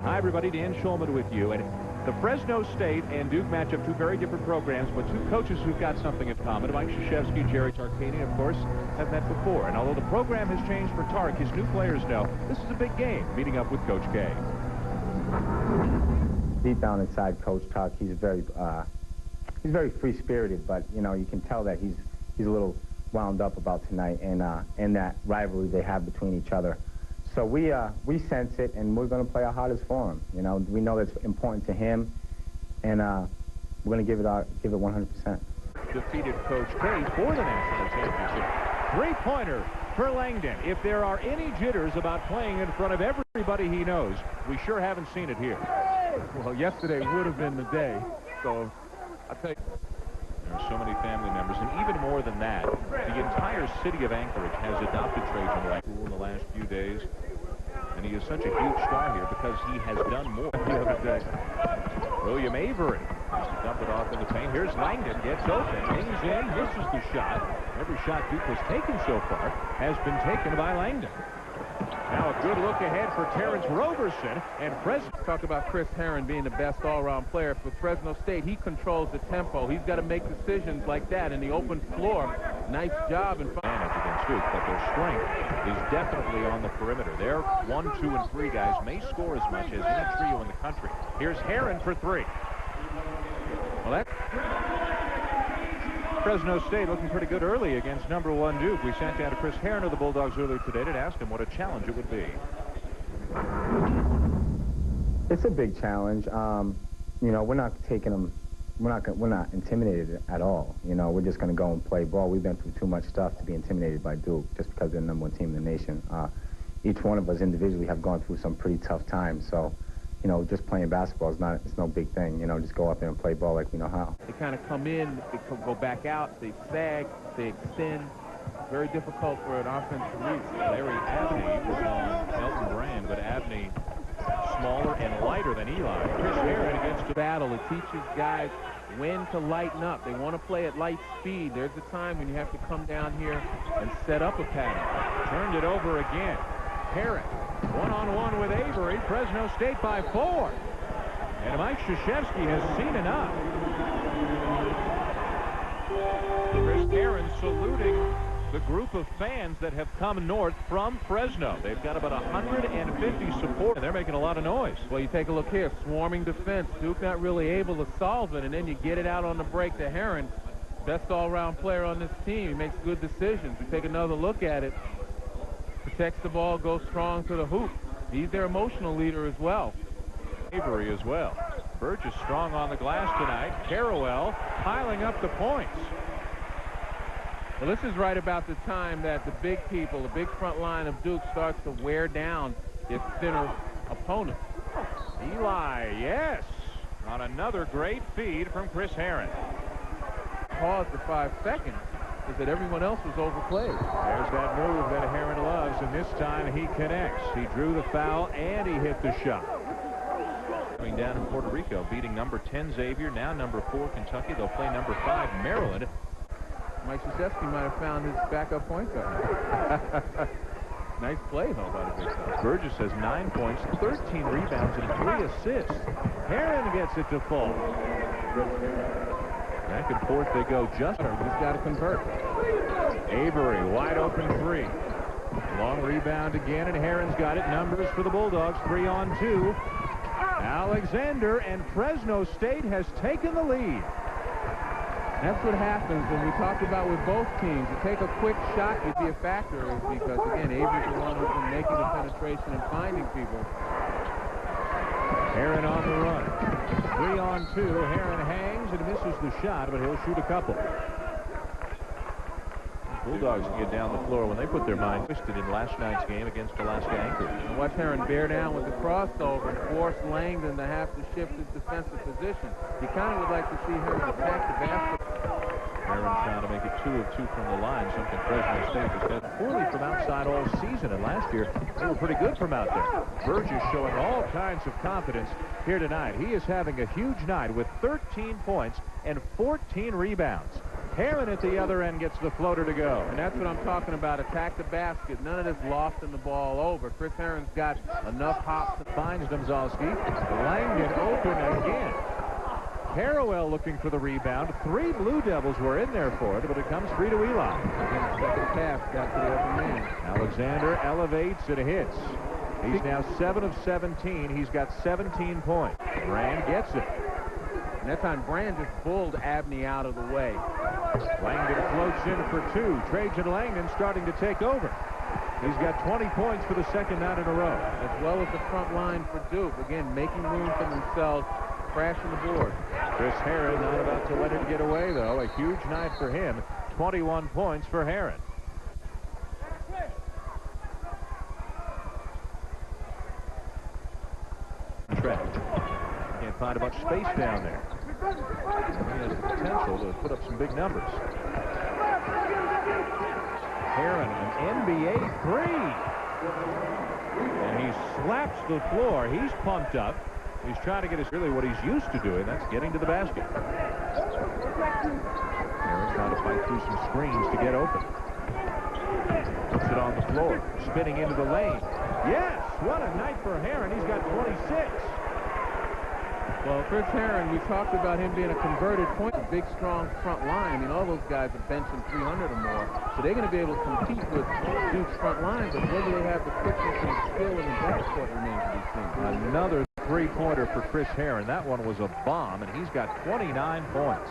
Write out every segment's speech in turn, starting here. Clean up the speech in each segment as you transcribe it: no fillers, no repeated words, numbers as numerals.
Hi, everybody. Dan Schulman with you. And the Fresno State and Duke matchup, two very different programs, but two coaches who've got something in common. Mike Krzyzewski and Jerry Tarkanian, of course, have met before. And although the program has changed for Tark, his new players know this is a big game, meeting up with Coach K. Deep down inside, Coach Tark, he's very free-spirited, but you know, you can tell that he's a little wound up about tonight and that rivalry they have between each other. So we sense it, and we're going to play our hardest for him. You know, we know that's important to him, and we're going to give it 100%. Defeated Coach K for the national championship. Three-pointer for Langdon. If there are any jitters about playing in front of everybody he knows, we sure haven't seen it here. Well, yesterday would have been the day, so I tell you. There are so many family members, and even more than that, the entire city of Anchorage has adopted Trajan Langdon in the last few days, and he is such a huge star here because he has done more the other day. William Avery has to dump it off in the paint. Here's Langdon, gets open, hangs in, misses the shot. Every shot Duke has taken so far has been taken by Langdon. Now a good look ahead for Terrence Roberson, and Fresno. Talk about Chris Herren being the best all-around player for Fresno State. He controls the tempo. He's got to make decisions like that in the open floor. Nice job. Advantage against Duke, but their strength is definitely on the perimeter. Their 1, 2, and 3 guys may score as much as any trio in the country. Here's Herren for 3. Well, that's Fresno State looking pretty good early against #1 Duke. We sat down to Chris Herren of the Bulldogs earlier today to ask him what a challenge it would be. It's a big challenge. You know, we're not taking them. We're not intimidated at all. You know, we're just going to go and play ball. We've been through too much stuff to be intimidated by Duke just because they're the #1 team in the nation. Each one of us individually have gone through some pretty tough times. So, you know, just playing basketball is it's no big thing. You know, just go out there and play ball like we know how. They kind of come in, they go back out, they sag, they extend. Very difficult for an offense to reach. Larry Abney was on Elton Brand, but Abney smaller and lighter than Eli. Chris Herren against the battle. It teaches guys when to lighten up. They want to play at light speed. There's a time when you have to come down here and set up a pattern. Turned it over again. Herren one-on-one with Avery. Fresno State by 4. And Mike Krzyzewski has seen enough. Chris Herren saluting the group of fans that have come north from Fresno. They've got about 150 support, and they're making a lot of noise. Well, you take a look here. Swarming defense. Duke not really able to solve it, and then you get it out on the break to Herren. Best all-around player on this team. He makes good decisions. We take another look at it. Protects the ball, goes strong to the hoop. He's their emotional leader as well. Avery as well. Burgess strong on the glass tonight. Carrawell piling up the points. Well, this is right about the time that the big people, the big front line of Duke starts to wear down its thinner opponent. Eli, yes, on another great feed from Chris Herren. Pause for 5 seconds is that everyone else was overplayed. There's that move that Herren loves, and this time he connects. He drew the foul, and he hit the shot. Coming down in Puerto Rico, beating #10 Xavier, now #4 Kentucky. They'll play #5 Maryland. Mike Krzyzewski might have found his backup point guard. Nice play, though, by the big guy. Burgess has 9 points, 13 rebounds, and 3 assists. Herren gets it to fall. Back and forth they go. He's got to convert. Avery, wide open 3. Long rebound again, and Herren's got it. Numbers for the Bulldogs, 3-on-2. Alexander, and Fresno State has taken the lead. That's what happens when we talked about with both teams. You take a quick shot, it'd be a factor because, again, Avery's the one who's been making the penetration and finding people. Herren on the run. 3-on-2. Herren hangs and misses the shot, but he'll shoot a couple. Bulldogs can get down the floor when they put their mind twisted in last night's game against Alaskan Anchorage. Watch Herren bear down with the crossover and force Langdon to have to shift his defensive position. You kind of would like to see Herren attack the basket. Herren trying to make it 2 of 2 from the line, something Fresno State has done poorly from outside all season, and last year they were pretty good from out there. Burgess showing all kinds of confidence here tonight. He is having a huge night with 13 points and 14 rebounds. Herren at the other end gets the floater to go. And that's what I'm talking about. Attack the basket. None of this lofting the ball over. Chris Herren's got enough hops. Finds Domzalski. Langdon open again. Harrowell looking for the rebound. 3 Blue Devils were in there for it, but it comes free to Ely. Again, second pass got to the open man. Alexander elevates and hits. He's now 7 of 17. He's got 17 points. Brand gets it. And that time, Brand just bulled Abney out of the way. Langdon floats in for 2. Trajan Langdon starting to take over. He's got 20 points for the second night in a row. As well as the front line for Duke. Again, making room for themselves, crashing the board. Chris Herren not about to let it get away, though. A huge night for him. 21 points for Herren. Can't find much space down there. He has the potential to put up some big numbers. Herren, an NBA 3. And he slaps the floor. He's pumped up. He's trying to get us really what he's used to doing. That's getting to the basket. Herren's trying to fight through some screens to get open. Puts it on the floor. Spinning into the lane. Yes! What a night for Herren. He's got 26. Well, Chris Herren, we talked about him being a converted point, a big, strong front line. I mean, all those guys are benching 300 or more, so they're going to be able to compete with Duke's front line, but whether they have the quickness and skill in the backcourt remains to be seen. Another three-pointer for Chris Herren. That one was a bomb, and he's got 29 points.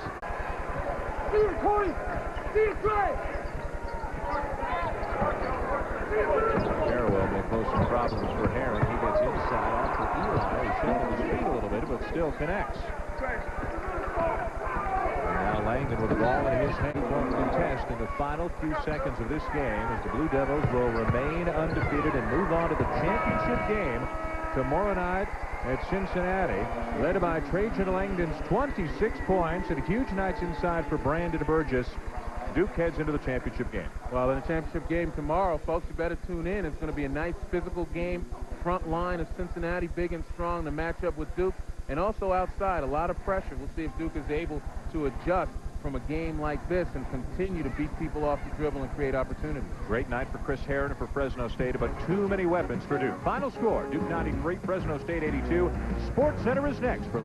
Harrowell may pose some problems for Herren. He gets inside off for Ely. He's shuffling his feet a little bit, but still connects. Now Langdon with the ball in his hand won't contest in the final few seconds of this game as the Blue Devils will remain undefeated and move on to the championship game tomorrow night at Cincinnati, led by Trajan Langdon's 26 points and huge nights inside for Brandon Burgess. Duke heads into the championship game. Well, in the championship game tomorrow, folks, you better tune in. It's going to be a nice physical game. Front line of Cincinnati, big and strong to match up with Duke. And also outside, a lot of pressure. We'll see if Duke is able to adjust from a game like this and continue to beat people off the dribble and create opportunities. Great night for Chris Herren for Fresno State, but too many weapons for Duke. Final score, Duke 93, Fresno State 82. Sports Center is next.